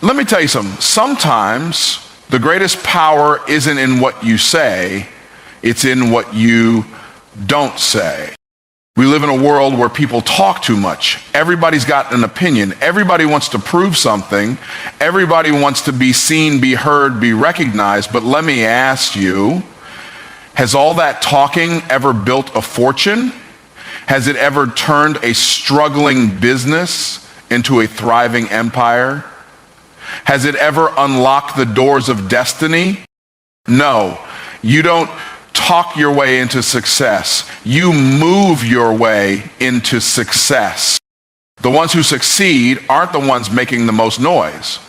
Let me tell you something. Sometimes the greatest power isn't in what you say, it's in what you don't say. We live in a world where people talk too much. Everybody's got an opinion. Everybody wants to prove something. Everybody wants to be seen, be heard, be recognized. But let me ask you, has all that talking ever built a fortune? Has it ever turned a struggling business into a thriving empire? Has it ever unlocked the doors of destiny? No. You don't talk your way into success. You move your way into success. The ones who succeed aren't the ones making the most noise.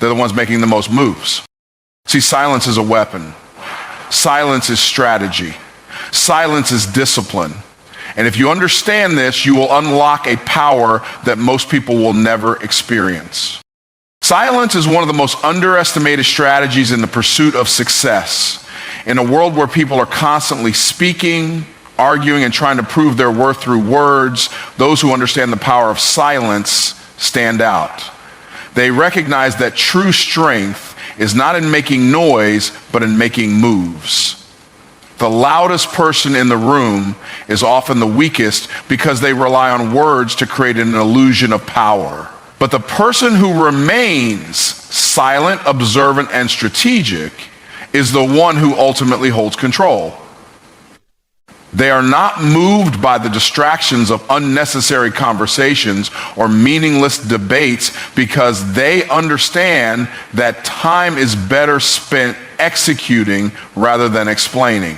They're the ones making the most moves. See, silence is a weapon. Silence is strategy. Silence is discipline. And if you understand this, you will unlock a power that most people will never experience. Silence is one of the most underestimated strategies in the pursuit of success. In a world where people are constantly speaking, arguing, and trying to prove their worth through words, those who understand the power of silence stand out. They recognize that true strength is not in making noise, but in making moves. The loudest person in the room is often the weakest because they rely on words to create an illusion of power. But the person who remains silent, observant, and strategic is the one who ultimately holds control. They are not moved by the distractions of unnecessary conversations or meaningless debates because they understand that time is better spent executing rather than explaining.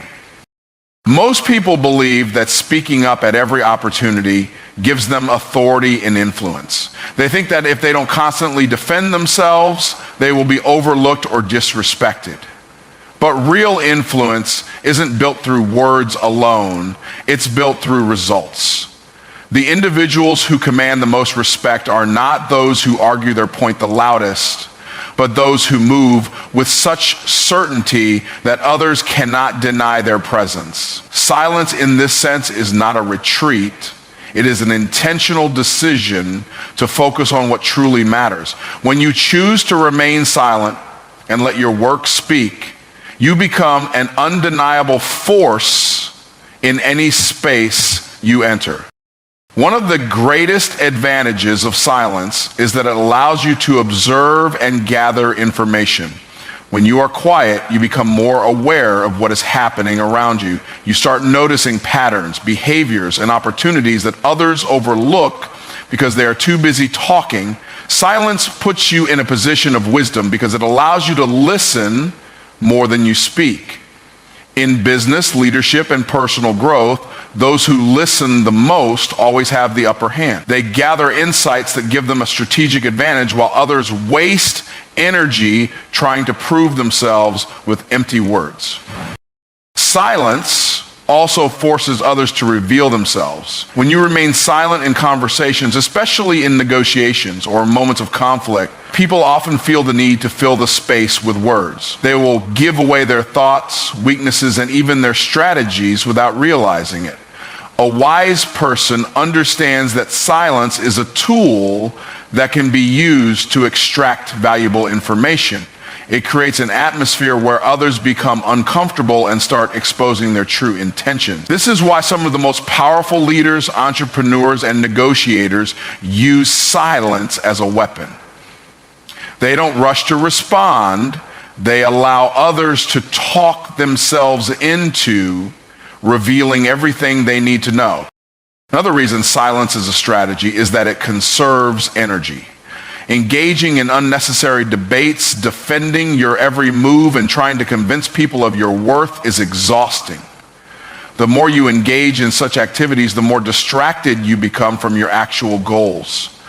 Most people believe that speaking up at every opportunity gives them authority and influence. They think that if they don't constantly defend themselves, they will be overlooked or disrespected. But real influence isn't built through words alone, it's built through results. The individuals who command the most respect are not those who argue their point the loudest, but those who move with such certainty that others cannot deny their presence. Silence in this sense is not a retreat. It is an intentional decision to focus on what truly matters. When you choose to remain silent and let your work speak, you become an undeniable force in any space you enter. One of the greatest advantages of silence is that it allows you to observe and gather information. When you are quiet, you become more aware of what is happening around you. You start noticing patterns, behaviors, and opportunities that others overlook because they are too busy talking. Silence puts you in a position of wisdom because it allows you to listen more than you speak. In business, leadership, and personal growth, those who listen the most always have the upper hand. They gather insights that give them a strategic advantage while others waste energy trying to prove themselves with empty words. Silence also forces others to reveal themselves. When you remain silent in conversations, especially in negotiations or moments of conflict, people often feel the need to fill the space with words. They will give away their thoughts, weaknesses, and even their strategies without realizing it. A wise person understands that silence is a tool that can be used to extract valuable information. It creates an atmosphere where others become uncomfortable and start exposing their true intentions. This is why some of the most powerful leaders, entrepreneurs, and negotiators use silence as a weapon. They don't rush to respond. They allow others to talk themselves into revealing everything they need to know. Another reason silence is a strategy is that it conserves energy. Engaging in unnecessary debates, defending your every move, and trying to convince people of your worth is exhausting. The more you engage in such activities, the more distracted you become from your actual goals.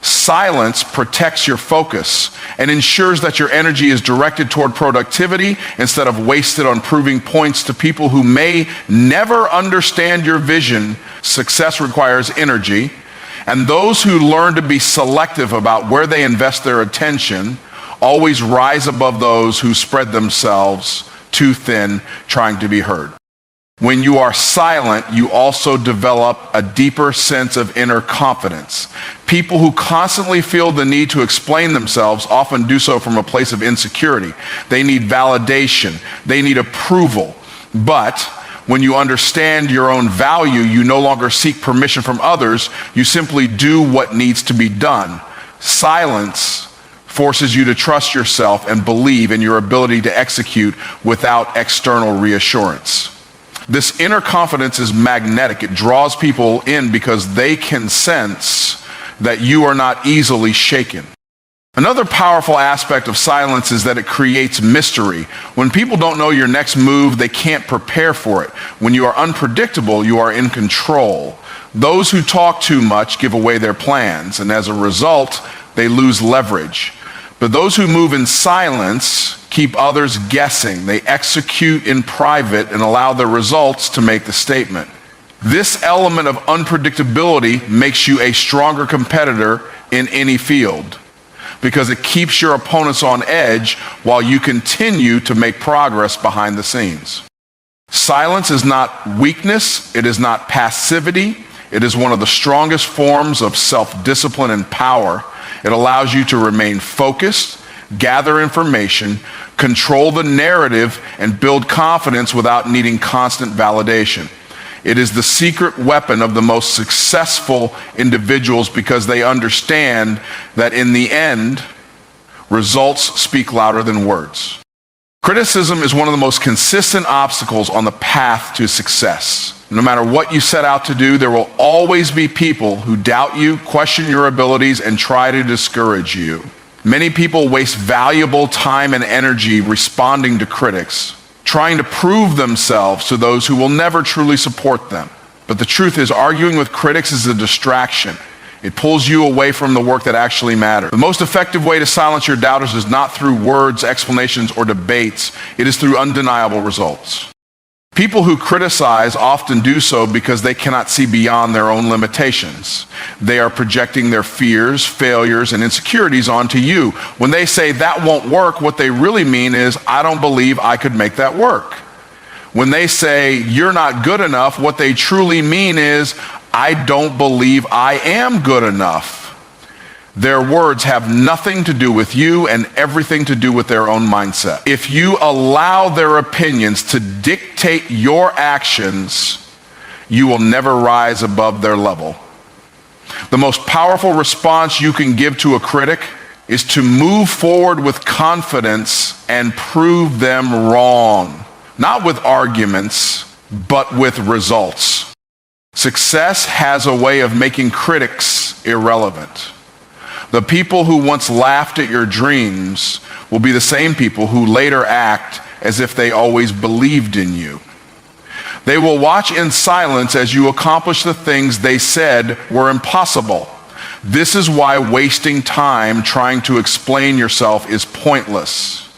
Silence protects your focus and ensures that your energy is directed toward productivity instead of wasted on proving points to people who may never understand your vision. Success requires energy, and those who learn to be selective about where they invest their attention always rise above those who spread themselves too thin trying to be heard. When you are silent, you also develop a deeper sense of inner confidence. People who constantly feel the need to explain themselves often do so from a place of insecurity. They need validation. They need approval. But when you understand your own value, you no longer seek permission from others. You simply do what needs to be done. Silence forces you to trust yourself and believe in your ability to execute without external reassurance. This inner confidence is magnetic. It draws people in because they can sense that you are not easily shaken. Another powerful aspect of silence is that it creates mystery. When people don't know your next move, they can't prepare for it. When you are unpredictable, you are in control. Those who talk too much give away their plans, and as a result, they lose leverage. But those who move in silence keep others guessing. They execute in private and allow the results to make the statement. This element of unpredictability makes you a stronger competitor in any field because it keeps your opponents on edge while you continue to make progress behind the scenes. Silence is not weakness. It is not passivity. It is one of the strongest forms of self-discipline and power. It allows you to remain focused, gather information, control the narrative, and build confidence without needing constant validation. It is the secret weapon of the most successful individuals because they understand that in the end, results speak louder than words. Criticism is one of the most consistent obstacles on the path to success. No matter what you set out to do, there will always be people who doubt you, question your abilities, and try to discourage you. Many people waste valuable time and energy responding to critics, trying to prove themselves to those who will never truly support them. But the truth is, arguing with critics is a distraction. It pulls you away from the work that actually matters. The most effective way to silence your doubters is not through words, explanations, or debates. It is through undeniable results. People who criticize often do so because they cannot see beyond their own limitations. They are projecting their fears, failures, and insecurities onto you. When they say that won't work, what they really mean is, I don't believe I could make that work. When they say you're not good enough, what they truly mean is, I don't believe I am good enough. Their words have nothing to do with you and everything to do with their own mindset. If you allow their opinions to dictate your actions, you will never rise above their level. The most powerful response you can give to a critic is to move forward with confidence and prove them wrong. Not with arguments, but with results. Success has a way of making critics irrelevant. The people who once laughed at your dreams will be the same people who later act as if they always believed in you. They will watch in silence as you accomplish the things they said were impossible. This is why wasting time trying to explain yourself is pointless.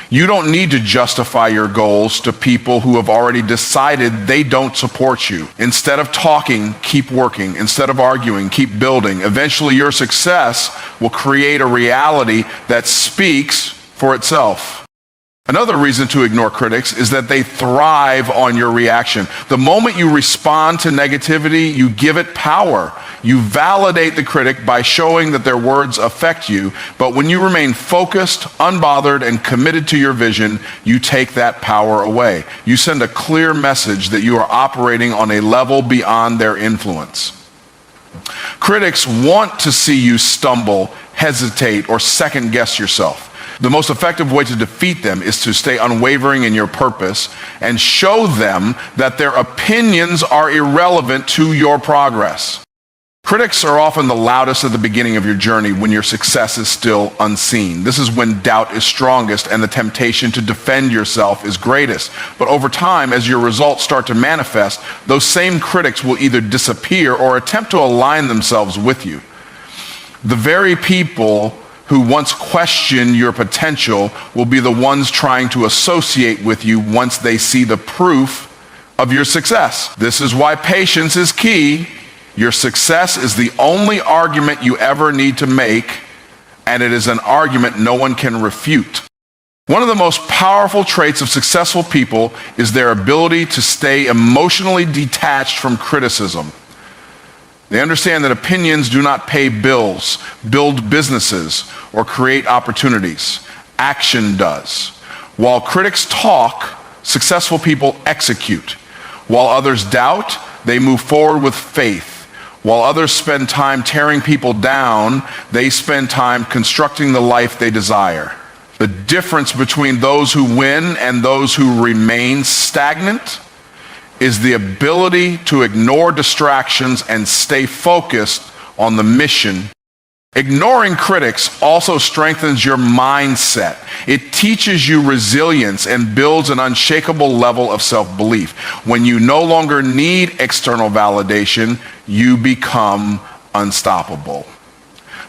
You don't need to justify your goals to people who have already decided they don't support you. Instead of talking, keep working. Instead of arguing, keep building. Eventually, your success will create a reality that speaks for itself. Another reason to ignore critics is that they thrive on your reaction. The moment you respond to negativity, you give it power. You validate the critic by showing that their words affect you. But when you remain focused, unbothered, and committed to your vision, you take that power away. You send a clear message that you are operating on a level beyond their influence. Critics want to see you stumble, hesitate, or second guess yourself. The most effective way to defeat them is to stay unwavering in your purpose and show them that their opinions are irrelevant to your progress. Critics are often the loudest at the beginning of your journey when your success is still unseen. This is when doubt is strongest and the temptation to defend yourself is greatest. But over time, as your results start to manifest, those same critics will either disappear or attempt to align themselves with you. The very people who once questioned your potential will be the ones trying to associate with you once they see the proof of your success. This is why patience is key. Your success is the only argument you ever need to make, and it is an argument no one can refute. One of the most powerful traits of successful people is their ability to stay emotionally detached from criticism. They understand that opinions do not pay bills, build businesses, or create opportunities. Action does. While critics talk, successful people execute. While others doubt, they move forward with faith. While others spend time tearing people down, they spend time constructing the life they desire. The difference between those who win and those who remain stagnant is the ability to ignore distractions and stay focused on the mission. Ignoring critics also strengthens your mindset. It teaches you resilience and builds an unshakable level of self-belief. When you no longer need external validation, you become unstoppable.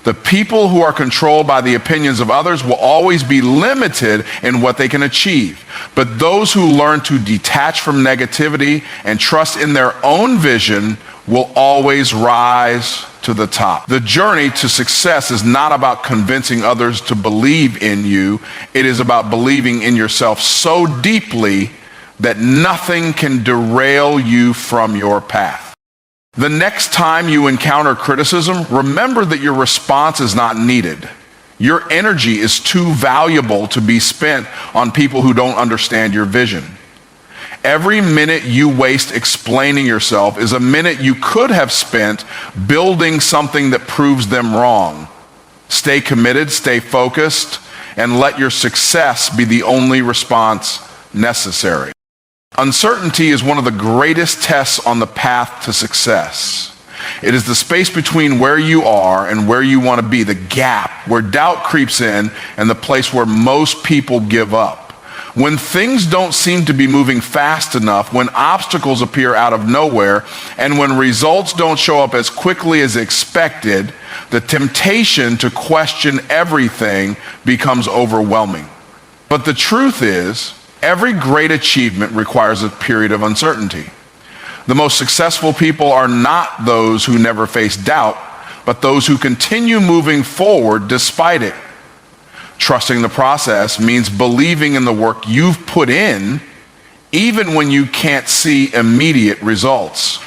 The people who are controlled by the opinions of others will always be limited in what they can achieve. But those who learn to detach from negativity and trust in their own vision will always rise to the top. The journey to success is not about convincing others to believe in you. It is about believing in yourself so deeply that nothing can derail you from your path. The next time you encounter criticism, remember that your response is not needed. Your energy is too valuable to be spent on people who don't understand your vision. Every minute you waste explaining yourself is a minute you could have spent building something that proves them wrong. Stay committed, stay focused, and let your success be the only response necessary. Uncertainty is one of the greatest tests on the path to success. It is the space between where you are and where you want to be, the gap where doubt creeps in and the place where most people give up. When things don't seem to be moving fast enough, when obstacles appear out of nowhere, and when results don't show up as quickly as expected, the temptation to question everything becomes overwhelming. But the truth is, every great achievement requires a period of uncertainty. The most successful people are not those who never face doubt, but those who continue moving forward despite it. Trusting the process means believing in the work you've put in, even when you can't see immediate results.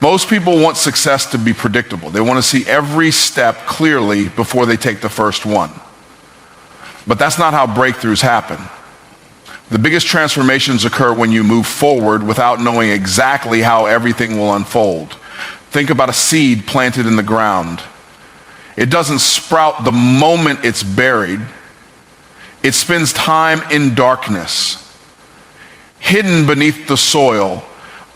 Most people want success to be predictable. They want to see every step clearly before they take the first one. But that's not how breakthroughs happen. The biggest transformations occur when you move forward without knowing exactly how everything will unfold. Think about a seed planted in the ground. It doesn't sprout the moment it's buried. It spends time in darkness, hidden beneath the soil,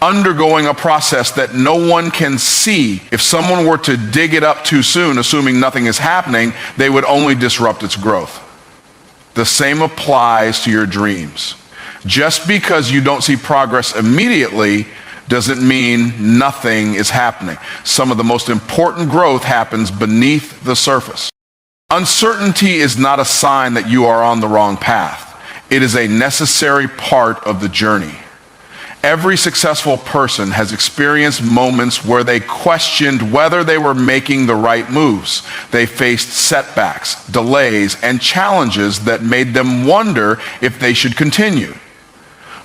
undergoing a process that no one can see. If someone were to dig it up too soon, assuming nothing is happening, they would only disrupt its growth. The same applies to your dreams. Just because you don't see progress immediately doesn't mean nothing is happening. Some of the most important growth happens beneath the surface. Uncertainty is not a sign that you are on the wrong path. It is a necessary part of the journey. Every successful person has experienced moments where they questioned whether they were making the right moves. They faced setbacks, delays, and challenges that made them wonder if they should continue.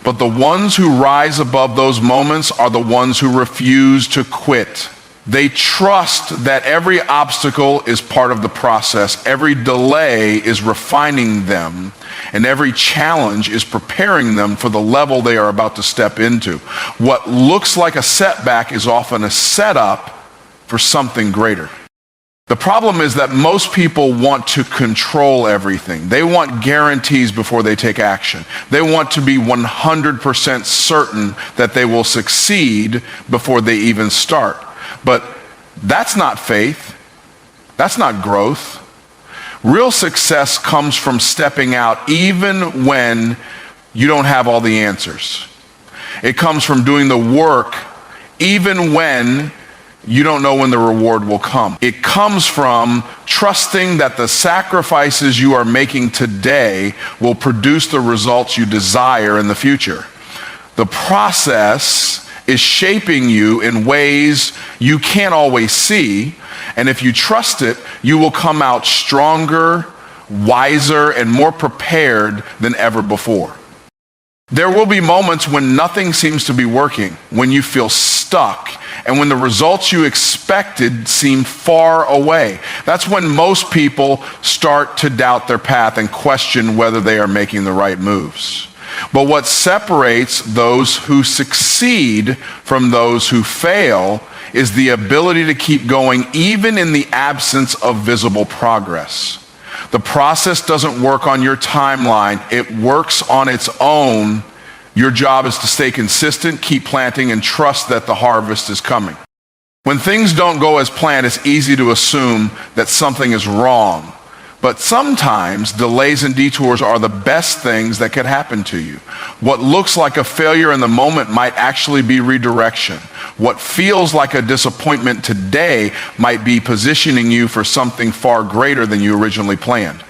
But the ones who rise above those moments are the ones who refuse to quit. They trust that every obstacle is part of the process, every delay is refining them, and every challenge is preparing them for the level they are about to step into. What looks like a setback is often a setup for something greater. The problem is that most people want to control everything. They want guarantees before they take action. They want to be 100% certain that they will succeed before they even start. But that's not faith. That's not growth. Real success comes from stepping out even when you don't have all the answers. It comes from doing the work even when you don't know when the reward will come. It comes from trusting that the sacrifices you are making today will produce the results you desire in the future. The process is shaping you in ways you can't always see, and if you trust it, you will come out stronger, wiser, and more prepared than ever before. There will be moments when nothing seems to be working, when you feel stuck, and when the results you expected seem far away. That's when most people start to doubt their path and question whether they are making the right moves. But what separates those who succeed from those who fail is the ability to keep going even in the absence of visible progress. The process doesn't work on your timeline. It works on its own. Your job is to stay consistent, keep planting, and trust that the harvest is coming. When things don't go as planned, it's easy to assume that something is wrong. But sometimes delays and detours are the best things that could happen to you. What looks like a failure in the moment might actually be redirection. What feels like a disappointment today might be positioning you for something far greater than you originally planned.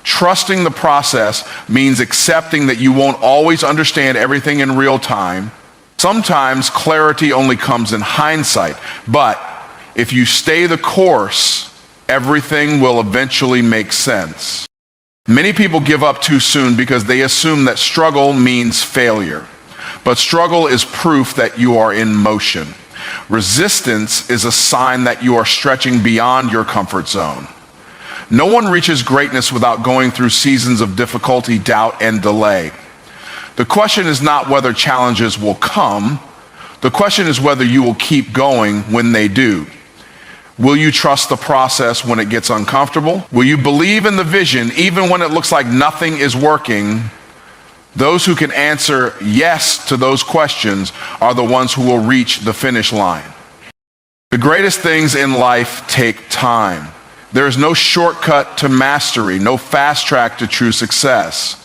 Trusting the process means accepting that you won't always understand everything in real time. Sometimes clarity only comes in hindsight, but if you stay the course, everything will eventually make sense. Many people give up too soon because they assume that struggle means failure. But struggle is proof that you are in motion. Resistance is a sign that you are stretching beyond your comfort zone. No one reaches greatness without going through seasons of difficulty, doubt, and delay. The question is not whether challenges will come. The question is whether you will keep going when they do. Will you trust the process when it gets uncomfortable? Will you believe in the vision even when it looks like nothing is working? Those who can answer yes to those questions are the ones who will reach the finish line. The greatest things in life take time. There is no shortcut to mastery, no fast track to true success.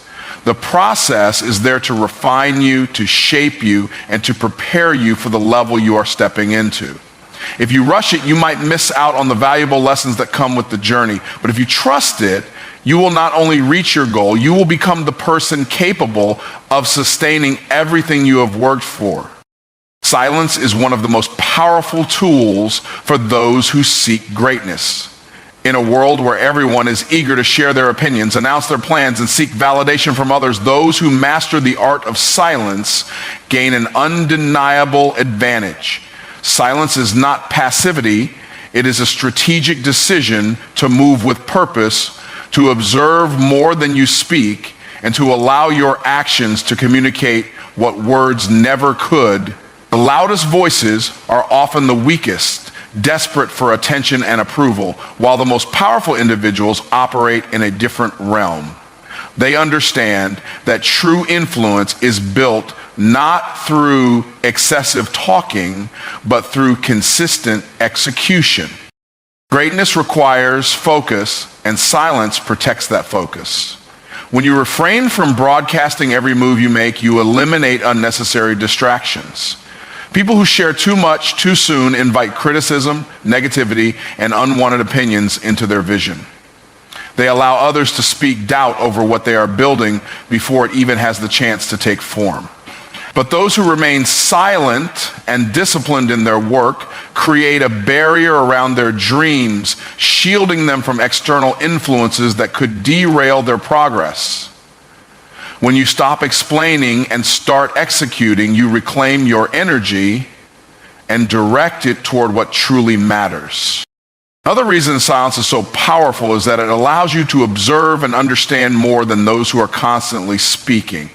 The process is there to refine you, to shape you, and to prepare you for the level you are stepping into. If you rush it, you might miss out on the valuable lessons that come with the journey. But if you trust it, you will not only reach your goal, you will become the person capable of sustaining everything you have worked for. Silence is one of the most powerful tools for those who seek greatness. In a world where everyone is eager to share their opinions, announce their plans, and seek validation from others, those who master the art of silence gain an undeniable advantage. Silence is not passivity. It is a strategic decision to move with purpose, to observe more than you speak, and to allow your actions to communicate what words never could. The loudest voices are often the weakest, desperate for attention and approval, while the most powerful individuals operate in a different realm. They understand that true influence is built not through excessive talking, but through consistent execution. Greatness requires focus, and silence protects that focus. When you refrain from broadcasting every move you make, you eliminate unnecessary distractions. People who share too much too soon invite criticism, negativity, and unwanted opinions into their vision. They allow others to speak doubt over what they are building before it even has the chance to take form. But those who remain silent and disciplined in their work create a barrier around their dreams, shielding them from external influences that could derail their progress. When you stop explaining and start executing, you reclaim your energy and direct it toward what truly matters. Another reason silence is so powerful is that it allows you to observe and understand more than those who are constantly speaking.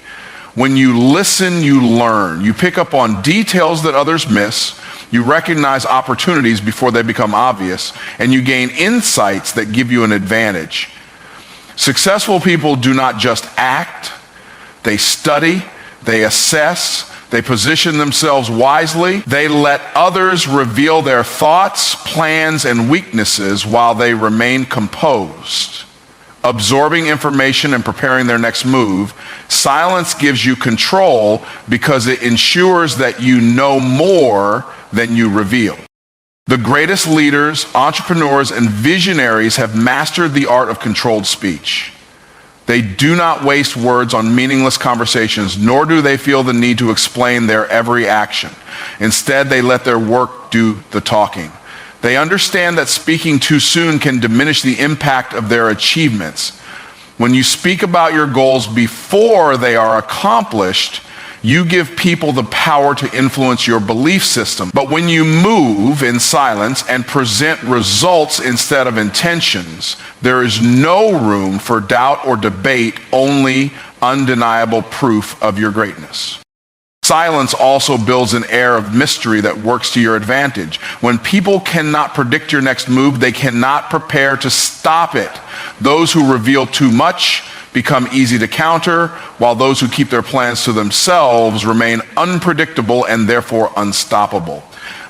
When you listen, you learn. You pick up on details that others miss. You recognize opportunities before they become obvious, and you gain insights that give you an advantage. Successful people do not just act, they study, they assess, they position themselves wisely. They let others reveal their thoughts, plans, and weaknesses while they remain composed. Absorbing information and preparing their next move, silence gives you control because it ensures that you know more than you reveal. The greatest leaders, entrepreneurs, and visionaries have mastered the art of controlled speech. They do not waste words on meaningless conversations, nor do they feel the need to explain their every action. Instead, they let their work do the talking. They understand that speaking too soon can diminish the impact of their achievements. When you speak about your goals before they are accomplished, you give people the power to influence your belief system. But when you move in silence and present results instead of intentions, there is no room for doubt or debate, only undeniable proof of your greatness. Silence also builds an air of mystery that works to your advantage. When people cannot predict your next move, they cannot prepare to stop it. Those who reveal too much become easy to counter, while those who keep their plans to themselves remain unpredictable and therefore unstoppable.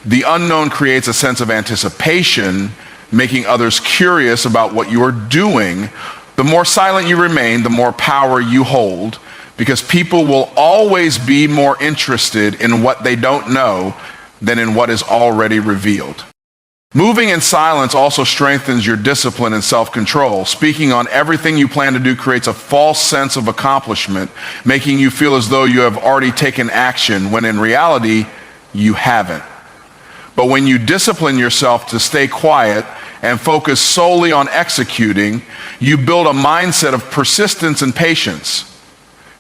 The unknown creates a sense of anticipation, making others curious about what you are doing. The more silent you remain, the more power you hold, because people will always be more interested in what they don't know than in what is already revealed. Moving in silence also strengthens your discipline and self-control. Speaking on everything you plan to do creates a false sense of accomplishment, making you feel as though you have already taken action, when in reality, you haven't. But when you discipline yourself to stay quiet and focus solely on executing, you build a mindset of persistence and patience.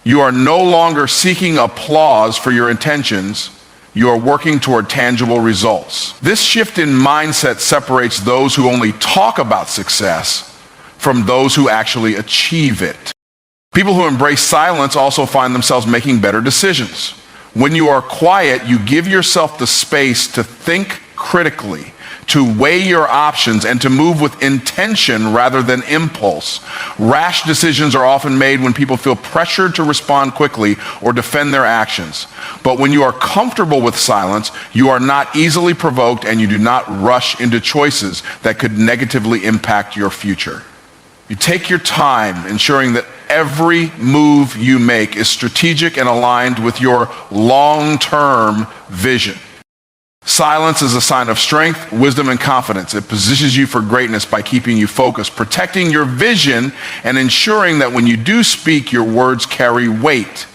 You are no longer seeking applause for your intentions. You are working toward tangible results. This shift in mindset separates those who only talk about success from those who actually achieve it. People who embrace silence also find themselves making better decisions. When you are quiet, you give yourself the space to think critically, to weigh your options, and to move with intention rather than impulse. Rash decisions are often made when people feel pressured to respond quickly or defend their actions. But when you are comfortable with silence, you are not easily provoked, and you do not rush into choices that could negatively impact your future. You take your time, ensuring that every move you make is strategic and aligned with your long-term vision. Silence is a sign of strength, wisdom, and confidence. It positions you for greatness by keeping you focused, protecting your vision, and ensuring that when you do speak, your words carry weight.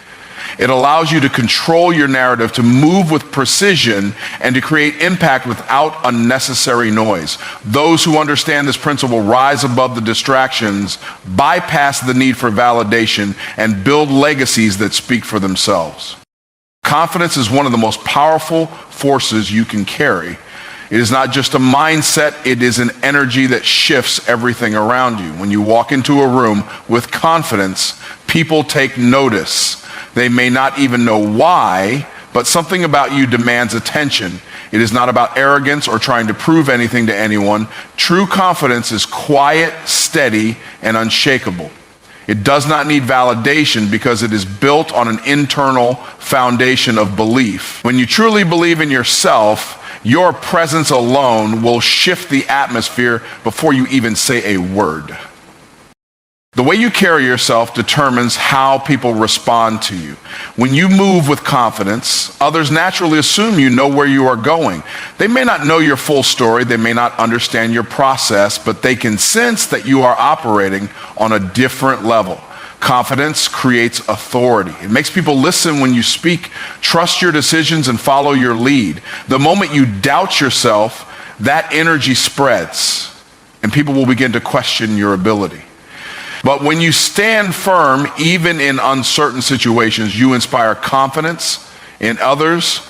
It allows you to control your narrative, to move with precision, and to create impact without unnecessary noise. Those who understand this principle rise above the distractions, bypass the need for validation, and build legacies that speak for themselves. Confidence is one of the most powerful forces you can carry. It is not just a mindset, it is an energy that shifts everything around you. When you walk into a room with confidence, people take notice. They may not even know why, but something about you demands attention. It is not about arrogance or trying to prove anything to anyone. True confidence is quiet, steady, and unshakable. It does not need validation because it is built on an internal foundation of belief. When you truly believe in yourself, your presence alone will shift the atmosphere before you even say a word. The way you carry yourself determines how people respond to you. When you move with confidence, others naturally assume you know where you are going. They may not know your full story, they may not understand your process, but they can sense that you are operating on a different level. Confidence creates authority. It makes people listen when you speak, trust your decisions, and follow your lead. The moment you doubt yourself, that energy spreads, and people will begin to question your ability. But when you stand firm, even in uncertain situations, you inspire confidence in others.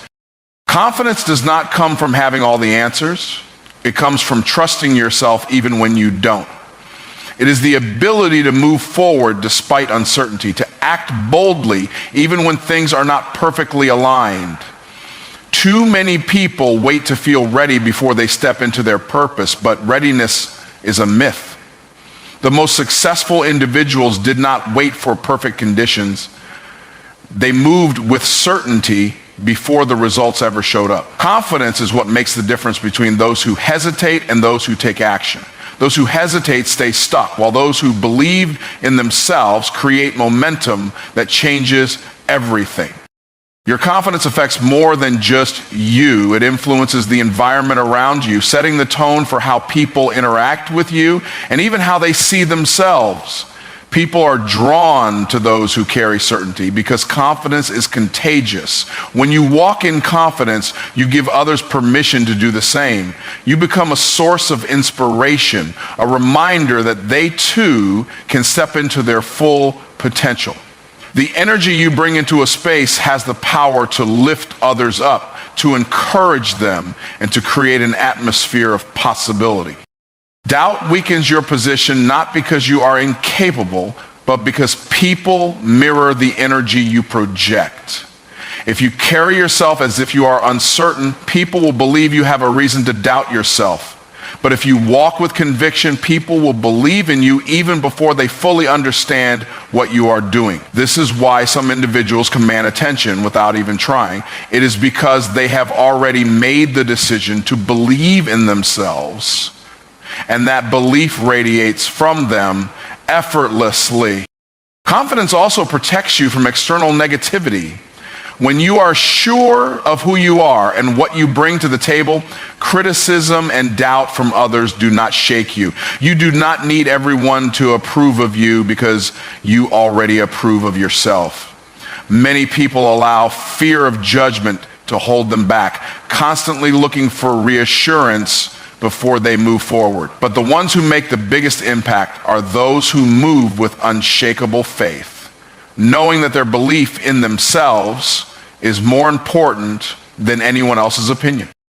Confidence does not come from having all the answers. It comes from trusting yourself even when you don't. It is the ability to move forward despite uncertainty, to act boldly even when things are not perfectly aligned. Too many people wait to feel ready before they step into their purpose, but readiness is a myth. The most successful individuals did not wait for perfect conditions. They moved with certainty before the results ever showed up. Confidence is what makes the difference between those who hesitate and those who take action. Those who hesitate stay stuck, while those who believe in themselves create momentum that changes everything. Your confidence affects more than just you. It influences the environment around you, setting the tone for how people interact with you and even how they see themselves. People are drawn to those who carry certainty because confidence is contagious. When you walk in confidence, you give others permission to do the same. You become a source of inspiration, a reminder that they too can step into their full potential. The energy you bring into a space has the power to lift others up, to encourage them, and to create an atmosphere of possibility. Doubt weakens your position not because you are incapable, but because people mirror the energy you project. If you carry yourself as if you are uncertain, people will believe you have a reason to doubt yourself. But if you walk with conviction, people will believe in you even before they fully understand what you are doing. This is why some individuals command attention without even trying. It is because they have already made the decision to believe in themselves, and that belief radiates from them effortlessly. Confidence also protects you from external negativity. When you are sure of who you are and what you bring to the table, criticism and doubt from others do not shake you. You do not need everyone to approve of you because you already approve of yourself. Many people allow fear of judgment to hold them back, constantly looking for reassurance before they move forward. But the ones who make the biggest impact are those who move with unshakable faith, knowing that their belief in themselves is more important than anyone else's opinion.